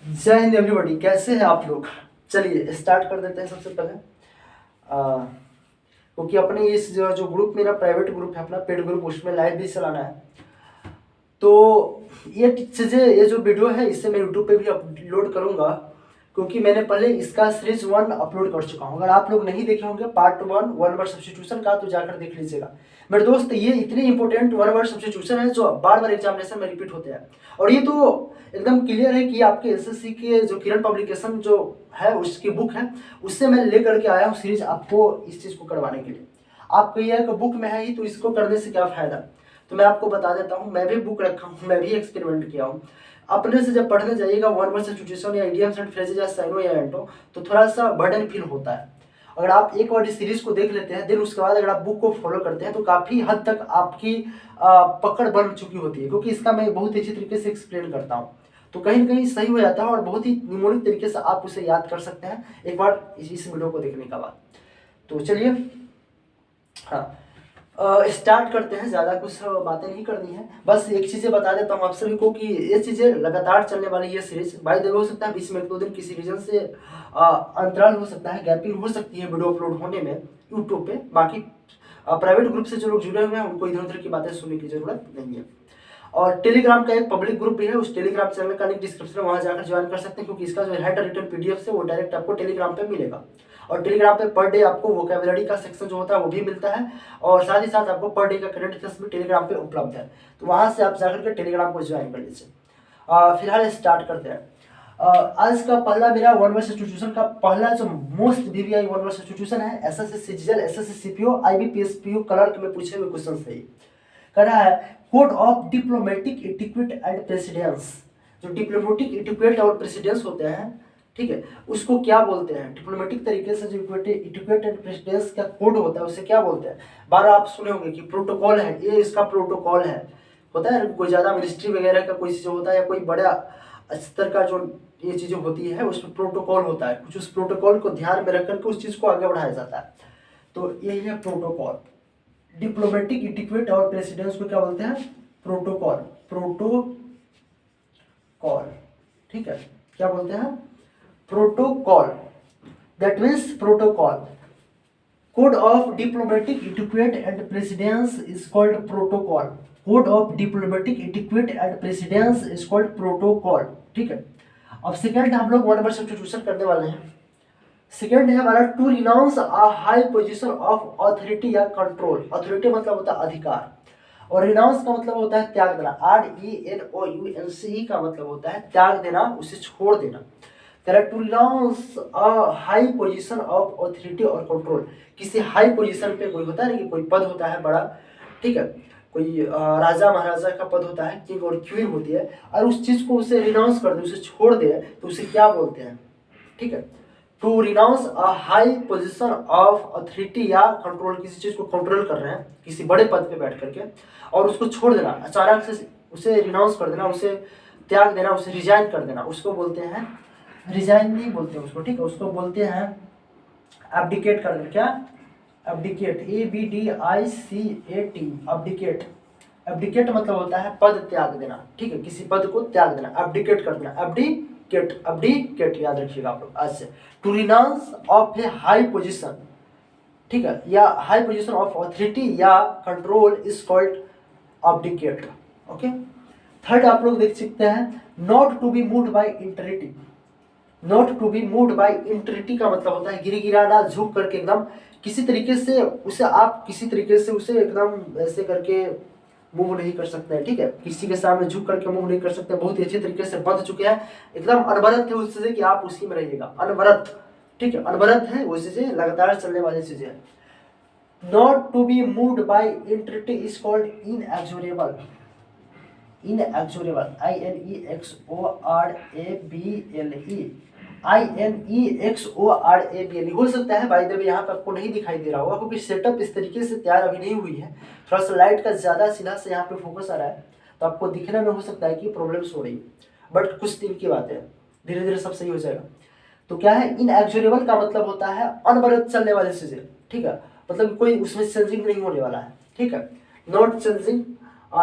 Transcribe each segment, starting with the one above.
जय हिंद एवरीबॉडी, कैसे हैं आप लोग। चलिए स्टार्ट कर देते हैं। सबसे पहले क्योंकि अपने इस जो ग्रुप मेरा प्राइवेट ग्रुप है, अपना पेड ग्रुप, उसमें लाइव भी चलाना है। तो ये चीज़ें, ये जो वीडियो है इसे मैं यूट्यूब पे भी अपलोड करूँगा, क्योंकि मैंने पहले इसका सीरीज 1 अपलोड कर चुका हूँ। अगर आप लोग नहीं देखे होंगे पार्ट 1 वन वर्ड सब्स्टिट्यूशन का, तो जाकर देख लीजिएगा मेरे दोस्त। ये इतनी इंपॉर्टेंट वन वर्ड सब्स्टिट्यूशन है जो बार बार एग्जामिनेशन में रिपीट होते हैं। और ये तो एकदम क्लियर है कि आपके एसएससी के जो किरण पब्लिकेशन जो है उसकी बुक है, उससे मैं लेकर के आया हूँ सीरीज आपको इस चीज़ को करवाने के लिए। आप कहिए कि बुक में है ही तो इसको करने से क्या फ़ायदा। तो मैं आपको बता देता हूँ, मैं भी बुक रखा हूँ, मैं भी एक्सपेरिमेंट किया हूँ। अपने से जब पढ़ने जाइएगा वन वर्ड सब्स्टिट्यूशन या इडियम्स एंड फ्रेजेस या साइनो या एंटो, तो थोड़ा सा बर्डन फील होता है। अगर आप एक बार इस सीरीज को देख लेते हैं, देन उसके बाद अगर आप बुक को फॉलो करते हैं, तो काफ़ी हद तक आपकी पकड़ बन चुकी होती है, क्योंकि इसका मैं बहुत अच्छी तरीके से एक्सप्लेन करता हूँ। तो कहीं ना कहीं सही हो जाता है और बहुत ही निमोनिक तरीके से आप उसे याद कर सकते हैं एक बार इस वीडियो को देखने के बाद। तो चलिए हाँ, स्टार्ट करते हैं। ज़्यादा कुछ बातें नहीं करनी है, बस एक चीज़ें बता देता हूँ आप सभी को कि ये चीज़ें लगातार चलने वाली ये सीरीज। बाय द वे हो सकता है बीच में 1-2 दिन किसी रीजन से अंतराल हो सकता है, गैपिंग हो सकती है वीडियो अपलोड होने में यूट्यूब पे। बाकी प्राइवेट ग्रुप से जो लोग जुड़े हुए हैं उनको इधर उधर की बातें सुनने की जरूरत नहीं है। और टेलीग्राम का एक पब्लिक ग्रुप भी है, उस टेलीग्राम चैनल का लिंक डिस्क्रिप्शन में, वहाँ जाकर ज्वाइन कर सकते हैं, क्योंकि इसका जो हैंड रिटन पीडीएफ से वो डायरेक्ट आपको टेलीग्राम पे मिलेगा। और टेलीग्राम पे पर डे आपको वोकैबुलरी का सेक्शन जो होता है वो भी मिलता है, और साथ ही साथ आपको पर डे का करंट अफेयर्स भी टेलीग्राम पे उपलब्ध है। तो वहाँ से आप जाकर के टेलीग्राम को ज्वाइन कर लीजिए। फिलहाल स्टार्ट करते हैं। आज का पहला मेरा वन वर्ड सब्स्टिट्यूशन का पहला जो most VVI one word substitution है, SSC CGL, SSC CPO, IBPS PO clerk में पूछे हुए क्वेश्चन से ही कर रहा है। Code of diplomatic etiquette and precedence. जो डिप्लोमेटिक इटिक्वेट और प्रेसिडेंस होते हैं, ठीक है, उसको क्या बोलते हैं। डिप्लोमेटिक तरीके से जो इटिक्वेट एंड प्रेसिडेंस का कोड होता है उसे क्या बोलते हैं। बार आप सुने होंगे कि प्रोटोकॉल है, ये इसका प्रोटोकॉल है। होता है कोई ज़्यादा मिनिस्ट्री वगैरह का कोई चीज़ होता है, या कोई बड़ा स्तर का जो ये चीज़ें होती है उसमें प्रोटोकॉल होता है। कुछ उस प्रोटोकॉल को ध्यान में रख करके उस चीज़ को आगे बढ़ाया जाता है। तो यही है प्रोटोकॉल। डिप्लोमेटिक इटिक्वेट और प्रेसिडेंस को क्या बोलते हैं, प्रोटोकॉल। प्रोटोकॉल, ठीक है, क्या बोलते हैं, protocol. That means protocol. Code of diplomatic etiquette and precedence is called protocol. Code of diplomatic etiquette and precedence is called protocol, ठीक है। अब सेकंड हम लोग वन वर्ड सब्स्टिट्यूशन करने वाले हैं। सेकेंड है हमारा to renounce a high position of authority या कंट्रोल। अथॉरिटी मतलब होता है अधिकार, और रिनाउंस का मतलब होता है त्याग देना। RENOUNCE का मतलब होता है त्याग देना, उसे छोड़ देना। कह रहा to renounce a high position of authority और कंट्रोल। किसी हाई पोजीशन पे, कोई होता है ना कि कोई पद होता है बड़ा, ठीक है, कोई राजा महाराजा का पद होता है, किंग और क्वीन होती है, और उस चीज को उसे रिनाउंस कर दे, उसे छोड़ दे, तो उसे क्या बोलते हैं, ठीक है। To renounce a high position of authority या कंट्रोल, किसी चीज को कंट्रोल कर रहे हैं किसी बड़े पद पे बैठ करके, और उसको छोड़ देना, अचानक से उसे रिनाउंस कर देना, उसे त्याग देना, उसे रिजाइन कर देना, उसको बोलते हैं, रिजाइन नहीं बोलते उसको, ठीक है, उसको बोलते हैं एब्डिकेट कर देना। क्या, एब्डिकेट, ABDICAT, एब्डिकेट। एब्डिकेट मतलब होता है पद त्याग देना, ठीक है, किसी पद को त्याग देना, एब्डिकेट कर देना, एब्डिकेट, एब्डिकेट याद रखिएगा आप लोग आज से। To renounce of a high position, ठीक है, या हाई पोजीशन ऑफ अथॉरिटी या control is called abdicate, okay. Third आप लोग देख सकते हैं, not to be moved by entreaty. Not to be moved by entreaty का मतलब होता है गिड़गिड़ाना, झुक करके एकदम किसी तरीके से उसे, आप किसी तरीके से उसे एकदम ऐसे करके मूव नहीं कर सकते हैं, ठीक है, किसी के सामने झुक करके मूव नहीं कर सकते, बहुत ही अच्छे तरीके से बंध चुके हैं, एकदम अनवरत है उस चीजें कि आप उसी में रहिएगा, अनवरत, ठीक है, अनवरत है वो चीजें, लगातार चलने वाली चीजें हैं। Not to be moved by entreaty is called inexorable. Inexorable, INEXORABLE हो सकता है। बाय द वे यहाँ पे आपको नहीं दिखाई दे रहा होगा, क्योंकि सेटअप इस तरीके से तैयार अभी नहीं हुई है, थोड़ा सा लाइट का ज़्यादा सीधा से यहाँ पे फोकस आ रहा है, तो आपको दिखने में हो सकता है कि प्रॉब्लम्स हो रही है, बट कुछ दिन की बात है, धीरे धीरे सब सही हो जाएगा। तो क्या है, इनएक्सोरेबल का मतलब होता है अनवरत चलने वाली चीज़ें, ठीक है, मतलब कोई उसमें चेंजिंग नहीं होने वाला है, ठीक है। Not changing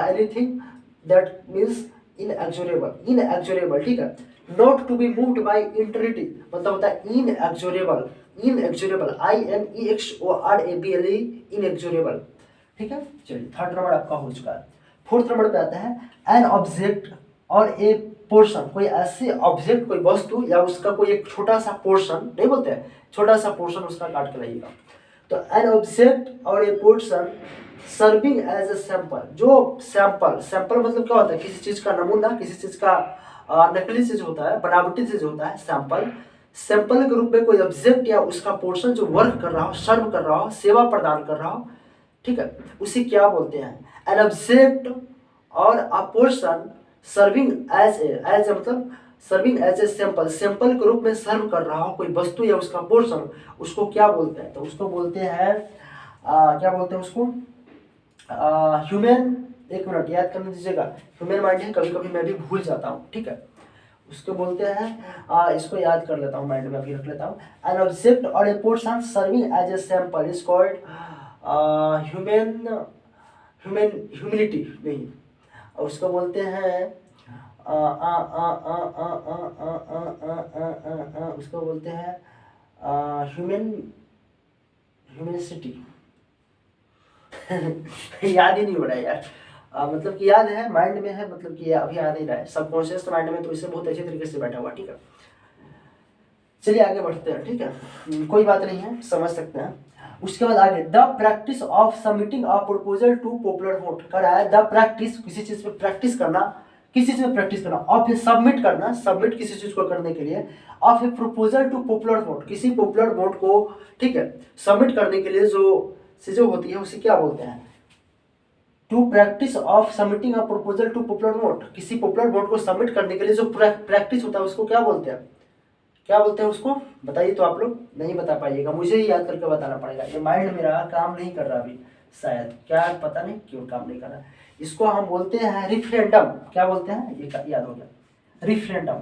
anything, that means inexorable, ठीक है। Not to be moved by entreaty मतलब होता है इनएक्सोरेबल, INEXORABLE, इनएक्सोरेबल, ठीक है। चलिए थर्ड नंबर आपका हो चुका है। फोर्थ नंबर पे आता है एन ऑब्जेक्ट और ए पोर्शन, कोई ऐसे ऑब्जेक्ट, कोई वस्तु या उसका कोई एक छोटा सा पोर्शन, नहीं बोलते हैं, छोटा सा पोर्शन उसका काट के लाइएगा। तो एन ऑब्जेक्ट और a portion serving as a sample, जो सैंपल मतलब क्या होता है, किसी चीज का नमूना, किसी चीज का नकली चीज होता है, बनावटी चीज होता है सैंपल के रूप में कोई ऑब्जेक्ट या उसका पोर्शन जो वर्क कर रहा हो, सर्व कर रहा हो, सेवा प्रदान कर रहा हो, ठीक है, उसे क्या बोलते हैं, एन ऑब्जेक्ट और अ पोर्शन सर्विंग एज मतलब सर्विंग एज ए सैंपल के रूप में सर्व कर रहा हो कोई वस्तु या उसका पोर्शन, उसको क्या बोलते हैं, तो उसको बोलते हैं क्या बोलते हैं उसको, ह्यूमन, एक मिनट याद करने दीजिएगा, ह्यूमन माइंड है, कभी कभी मैं भी भूल जाता हूँ, ठीक है। उसको बोलते हैं इसको याद कर लेता हूँ, माइंड में अभी रख लेता हूँ, एन ऑब्जेक्ट और a portion serving as a sample is called humility, नहीं, और उसको बोलते हैं उसको बोलते हैं ह्यूमनिसिटी याद ही नहीं हो रहा है यार, मतलब कि याद है, माइंड में है, मतलब कि अभी याद नहीं रहा है, सबकॉन्शियस माइंड में तो इसे बहुत अच्छे तरीके से बैठा हुआ, ठीक है। चलिए आगे बढ़ते हैं, ठीक है, कोई बात नहीं है, समझ सकते हैं। उसके बाद आगे the practice of submitting a proposal to popular vote कर रहा है, द प्रैक्टिस किसी चीज पे प्रैक्टिस करना, किसी चीज में प्रैक्टिस करना, और फिर सबमिट करना, सबमिट किसी चीज को करने के लिए, और फिर प्रपोजल टू पॉपुलर वोट, किसी पॉपुलर वोट को, ठीक है, सबमिट करने के लिए जो चीजें होती है उसे क्या बोलते हैं, to practice of submitting a proposal to popular vote, किसी पॉपुलर वोट को सबमिट करने के लिए जो प्रैक्टिस होता है उसको क्या बोलते हैं, क्या बोलते हैं उसको, बताइए। तो आप लोग नहीं बता पाइएगा, मुझे ही याद करके बताना पड़ेगा, ये माइंड मेरा काम नहीं कर रहा अभी, शायद, क्या पता नहीं क्यों काम नहीं कर रहा। इसको हम बोलते हैं रिफरेंडम, क्या बोलते हैं, ये याद हो गया, रिफरेंडम,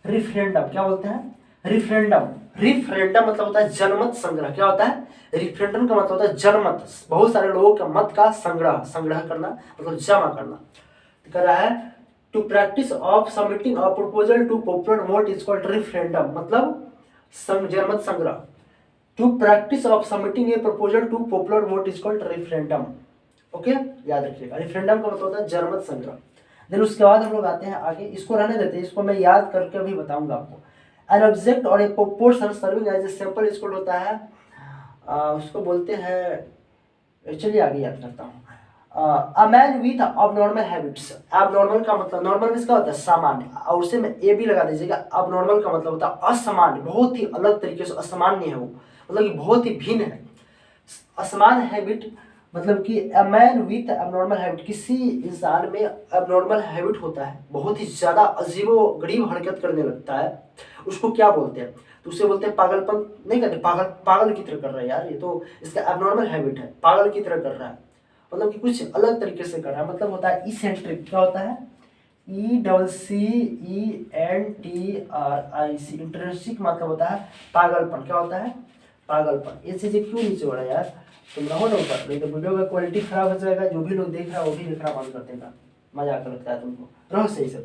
रिफरेंडम क्या बोलते हैं, रिफरेंडम, रिफरेंडम मतलब होता है जनमत संग्रह, क्या होता है, रिफरेंडम का मतलब होता है जनमत, बहुत सारे लोगों के मत का संग्रह करना, मतलब जमा करना, कर रहा है। To practice of submitting a proposal to popular vote is called referendum, मतलब जनमत संग्रह। To practice of submitting a proposal to popular vote is called referendum, okay, याद रखिएगा, रिफरेंडम का मतलब होता है जनमत संग्रह। देन उसके बाद हम लोग आते हैं आगे, इसको रहने देते हैं, इसको मैं याद करके अभी बताऊंगा आपको। एन ऑब्जेक्ट और a portion serving as a sample is called होता है, उसको बोलते हैं, चलिए आगे याद करता हूँ, a man with abnormal habits, abnormal का मतलब, नॉर्मल मींस क्या होता है, सामान्य, और उसे में ए भी लगा दीजिएगा, अबनॉर्मल का मतलब होता है असामान्य, बहुत ही अलग तरीके से असामान्य है वो, मतलब कि बहुत ही भिन्न है। असमान हैबिट मतलब कि a man with abnormal habit, किसी इंसान में एबनॉर्मल हैबिट होता है, बहुत ही ज्यादा अजीबो गरीब हरकत करने लगता है, उसको क्या बोलते हैं, तो उसे बोलते हैं पागलपन, नहीं कहते, पागल की तरह कर रहा है यार, ये तो इसका एबनॉर्मल हैबिट है, पागल की तरह कर रहा है, मतलब कि कुछ अलग तरीके से कर रहा है, मतलब होता है इसेंट्रिक, क्या होता है, ECCENTRIC, इंट्रिंसिक मतलब होता है पागलपन, क्या होता है, पागलपन। ये चीजें क्यों नीचे हो रहा है यार, तुम रहो ना ऊपर, नहीं तो वीडियो का क्वालिटी खराब हो जाएगा, जो भी लोग देख रहा है वो भी देखना बंद कर देगा, मजाक लगता है तुमको, रहो सही से,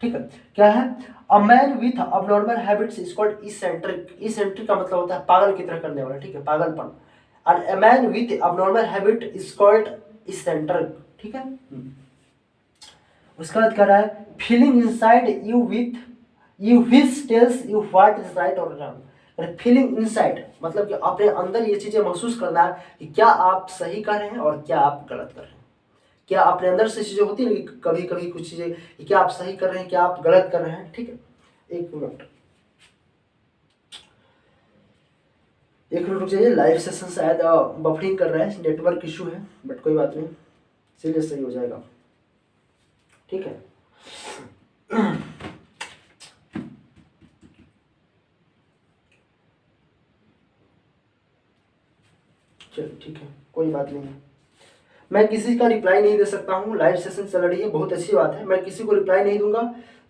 ठीक है। क्या है, a man with abnormal habits is called eccentric, eccentric का मतलब होता है पागल की तरह करने वाला, ठीक है, पागलपन, और a man with abnormal habit is called eccentric, ठीक है। उसके बाद कह रहा है feeling inside you with you which tells you what is right और रॉन्ग, फीलिंग इनसाइड मतलब कि अपने अंदर ये चीजें महसूस करना है कि क्या आप सही कर रहे हैं और क्या आप गलत कर रहे हैं, क्या अपने अंदर से चीजें होती है ना कि कभी कभी कुछ चीजें कि क्या आप सही कर रहे हैं, क्या आप गलत कर रहे हैं, ठीक है। एक मिनट रुक जाइए, लाइव सेशन शायद बफरिंग कर रहा है, नेटवर्क इशू है, बट कोई बात नहीं, चलिए सही हो जाएगा, ठीक है। चलो ठीक है, कोई बात नहीं है, मैं किसी का रिप्लाई नहीं दे सकता हूँ, लाइव सेशन चल रही है, बहुत अच्छी बात है, मैं किसी को रिप्लाई नहीं दूंगा,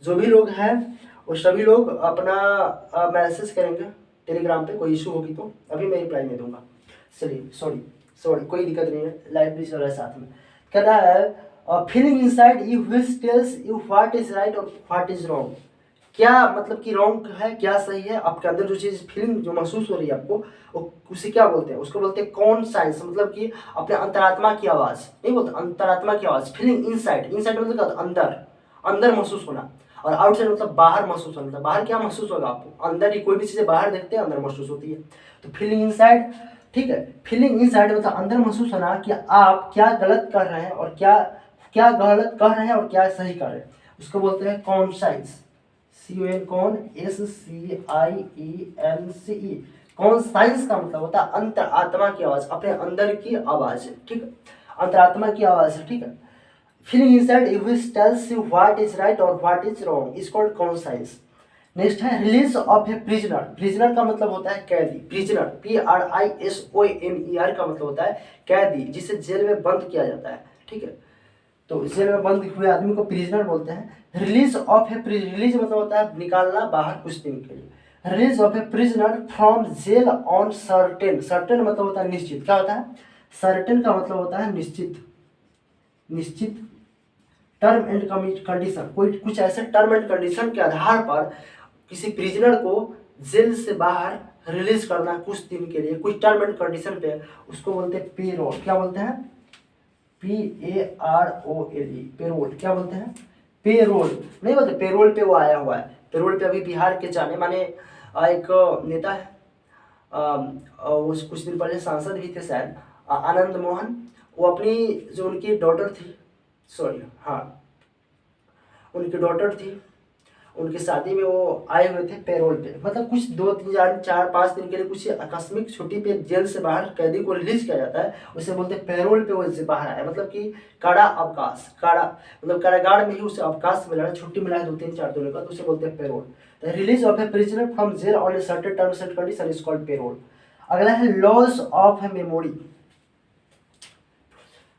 जो भी लोग हैं वो सभी लोग अपना मैसेज करेंगे टेलीग्राम पे, कोई इशू होगी तो, अभी मैं रिप्लाई नहीं दूंगा, चलिए सॉरी कोई दिक्कत नहीं है, लाइव भी चल रहा है साथ में। कह रहा है feeling inside you which tells you what is right और व्हाट इज रॉन्ग। क्या मतलब कि रॉन्ग है क्या सही है, आपके अंदर जो चीज़ फीलिंग जो महसूस हो रही है आपको, वो उसे क्या बोलते हैं, उसको बोलते हैं कॉन्साइंस, मतलब कि अपने अंतरात्मा की आवाज़, नहीं बोलते अंतरात्मा की आवाज़। फीलिंग इनसाइड, इनसाइड मतलब क्या, अंदर, अंदर महसूस होना, और आउटसाइड मतलब बाहर महसूस होना। मतलब बाहर क्या महसूस होगा आपको, अंदर ही कोई भी चीज़ें बाहर देखते हैं अंदर महसूस होती है। तो फीलिंग इनसाइड, ठीक है, फीलिंग इनसाइड मतलब अंदर महसूस होना कि आप क्या गलत कर रहे हैं और क्या क्या गलत कर रहे हैं और क्या सही कर रहे हैं, उसको बोलते हैं कॉन्साइंस। CON कौन, SCIENCE। कॉन्साइंस का मतलब होता है अंतर आत्मा की आवाज, अपने अंदर की आवाज है, ठीक है, अंतरात्मा की आवाज है, ठीक है। Feeling inside which tells you what is right और what is wrong is called conscience. Next है release of a prisoner. Prisoner का मतलब होता है कैदी, प्रिजनर PRISONER का मतलब होता है कैदी, जिसे जेल में बंद किया जाता है, ठीक है। तो जेल में बंद हुए आदमी को प्रिजनर बोलते हैं। रिलीज ऑफ ए रिलीज मतलब होता है निकालना बाहर कुछ दिन के लिए। Release of a prisoner from jail on certain, certain मतलब होता है निश्चित, क्या होता है, सर्टेन का मतलब होता है निश्चित, निश्चित टर्म एंड कंडीशन, कोई कुछ ऐसे टर्म एंड कंडीशन के आधार पर किसी प्रिजनर को जेल से बाहर रिलीज करना कुछ दिन के लिए, कुछ टर्म एंड कंडीशन पे, उसको बोलते हैं पेरोल। क्या बोलते हैं, PAROLE, पेरोल। क्या बोलते हैं, पेरोल, नहीं बोलते पेरोल पे वो आया हुआ है। पेरोल पे अभी बिहार के जाने माने एक नेता है, उस कुछ दिन पहले सांसद भी थे शायद, आनंद मोहन। वो अपनी जो उनकी डॉटर थी, सॉरी हाँ, उनकी डॉटर थी, उनकी शादी में वो आए हुए थे पेरोल पे, मतलब कुछ 2 3 4 5 दिन के लिए कुछ आकस्मिक छुट्टी पे जेल से बाहर कैदी को रिलीज किया जाता है, उसे बोलते हैं पेरोल पे वो इससे बाहर आया, मतलब कि कारा अवकाश, कारा मतलब कारागार में ही उसे अवकाश मिला है, छुट्टी मिला है 2 3 4 दिनों का, तो उसे बोलते हैं parole. The release of a prisoner from jail on a certain terms and condition is called parole. अगला है loss of a memory.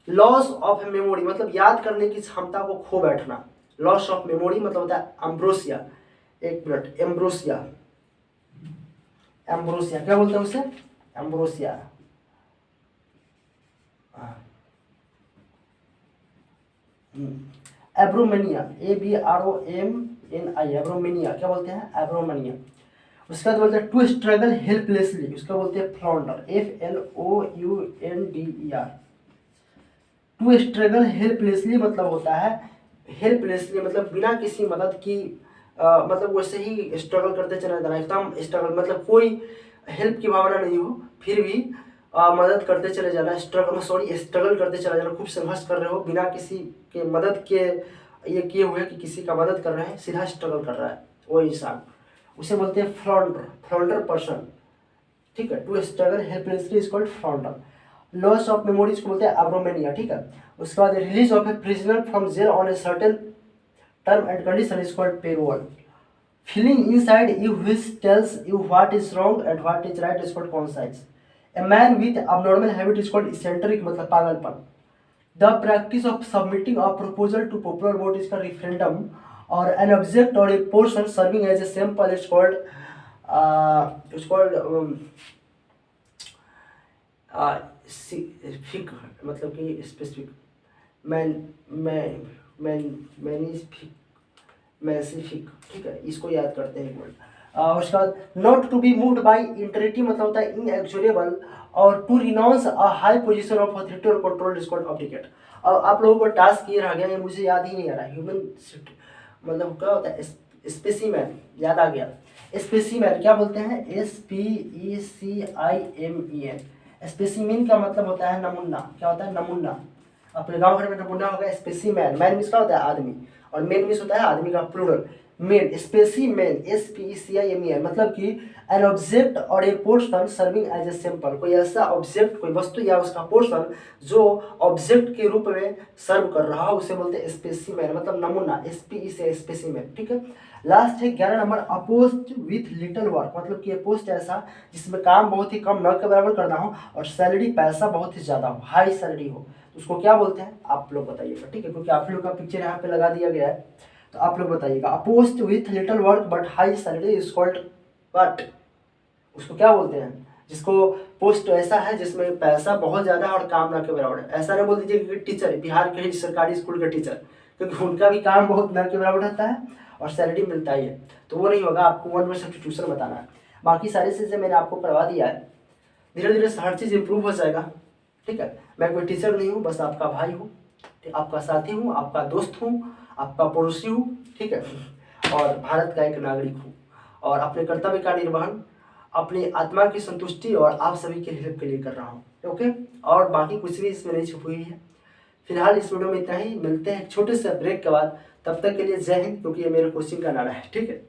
Loss of a memory मतलब याद करने की क्षमता को खो बैठना। लॉस ऑफ मेमोरी मतलब होता है एम्ब्रोसिया, एक मिनट, एम्ब्रोसिया, एम्ब्रोसिया क्या बोलते हैं उसे, एम्ब्रोसिया, एब्रोमेनिया, ABROMNI, एब्रोमेनिया क्या बोलते हैं, एब्रोमेनिया। उसके बाद बोलते हैं टू स्ट्रगल हेल्पलेसली, उसका बोलते हैं फ्लॉन्डर, FLOUNDER। टू स्ट्रगल हेल्पलेसली मतलब होता है, हेल्पलेसली मतलब बिना किसी मदद की, मतलब वैसे ही स्ट्रगल करते चला जाना, एकदम स्ट्रगल मतलब कोई हेल्प की भावना नहीं हो, फिर भी मदद करते चले जाना, स्ट्रगल करते चला जाना, खूब संघर्ष कर रहे हो बिना किसी के मदद के, ये किए हुए कि किसी का मदद कर रहे हैं, सीधा स्ट्रगल कर रहा है वो इंसान, उसे बोलते हैं फ्लॉन्डर, फ्लॉन्डर पर्सन, ठीक है। To struggle helplessly is called flounder. Loss of memories को बोलते हैं एब्रोमेनिया, ठीक है। उसके बाद release of a prisoner from jail on a certain term and condition is called parole. Feeling inside you which tells you what is wrong and what is right is called conscience. A man with abnormal habit is called eccentric मतलब पागलपन। The practice of submitting a proposal to popular vote is called referendum, और an object और a portion serving as a sample is called फिक, मतलब कि specific, मैनिफिक, मैसिफिक, ठीक है, इसको याद करते हैं वर्ड। उसके बाद not to be moved by entreaty मतलब होता है इनएक्चुरेबल, और to renounce a high position of authority और कंट्रोल इज कॉल्ड अब्डिकेट। अब आप लोगों को टास्क ये रह गया, ये मुझे याद ही नहीं आ रहा, ह्यूमन मतलब क्या होता है, स्पेसीमैन, याद आ गया, स्पेसीमैन क्या बोलते हैं, SPECIMEN। स्पेसिमेन का मतलब होता है नमूना, क्या होता है, नमूना। अपने गांव घर में नमूना होगा स्पेसीमैन, मैन मीन्स क्या होता है, आदमी, और मेन मीन्स होता है आदमी का प्लूरल, मेन, स्पेसीमैन SPECIMEN मतलब कि एन ऑब्जेक्ट और a portion serving as a sample, कोई ऐसा ऑब्जेक्ट, कोई वस्तु या उसका पोर्शन जो ऑब्जेक्ट के रूप में सर्व कर रहा हो, उसे बोलते हैं स्पेसीमैन मतलब नमूना, SPE से स्पेसीमैन, ठीक है। लास्ट है 11 नंबर, अपोस्ट विथ लिटिल वर्क मतलब कि पोस्ट ऐसा जिसमें काम बहुत ही कम न के बराबर करना हो और सैलरी पैसा बहुत ही ज़्यादा हो, हाई सैलरी हो, तो उसको क्या बोलते हैं, आप लोग बताइएगा, ठीक है, क्योंकि आप लोग का पिक्चर यहाँ पे लगा दिया गया है, तो आप लोग बताइएगा। A post with little work but high salary is called what, उसको क्या बोलते हैं, जिसको पोस्ट ऐसा है जिसमें पैसा बहुत ज़्यादा है और काम ना के बराबर है। ऐसा नहीं बोल दीजिए कि टीचर, बिहार के ही सरकारी स्कूल के टीचर, क्योंकि उनका भी काम बहुत ना के बराबर रहता है और सैलरी मिलता ही है, तो वो नहीं होगा। आपको 1 वर्ड सब्स्टिट्यूशन बताना है। बाकी सारी चीज़ें मैंने आपको करवा दिया है। धीरे धीरे हर चीज़ इम्प्रूव हो जाएगा, ठीक है। मैं कोई टीचर नहीं हूँ, बस आपका भाई हूँ, आपका साथी हूँ, आपका दोस्त हूँ, आपका पड़ोसी हूँ, ठीक है, और भारत का एक नागरिक हूँ, और अपने कर्तव्य का निर्वहन अपनी आत्मा की संतुष्टि और आप सभी के हेल्प के लिए कर रहा हूँ, ओके। और बाकी कुछ भी इसमें नहीं छुपी हुई है। फिलहाल इस वीडियो में इतना ही, मिलते हैं एक छोटे से ब्रेक के बाद। तब तक के लिए जय हिंद, क्योंकि ये मेरे कोचिंग का नारा है, ठीक है।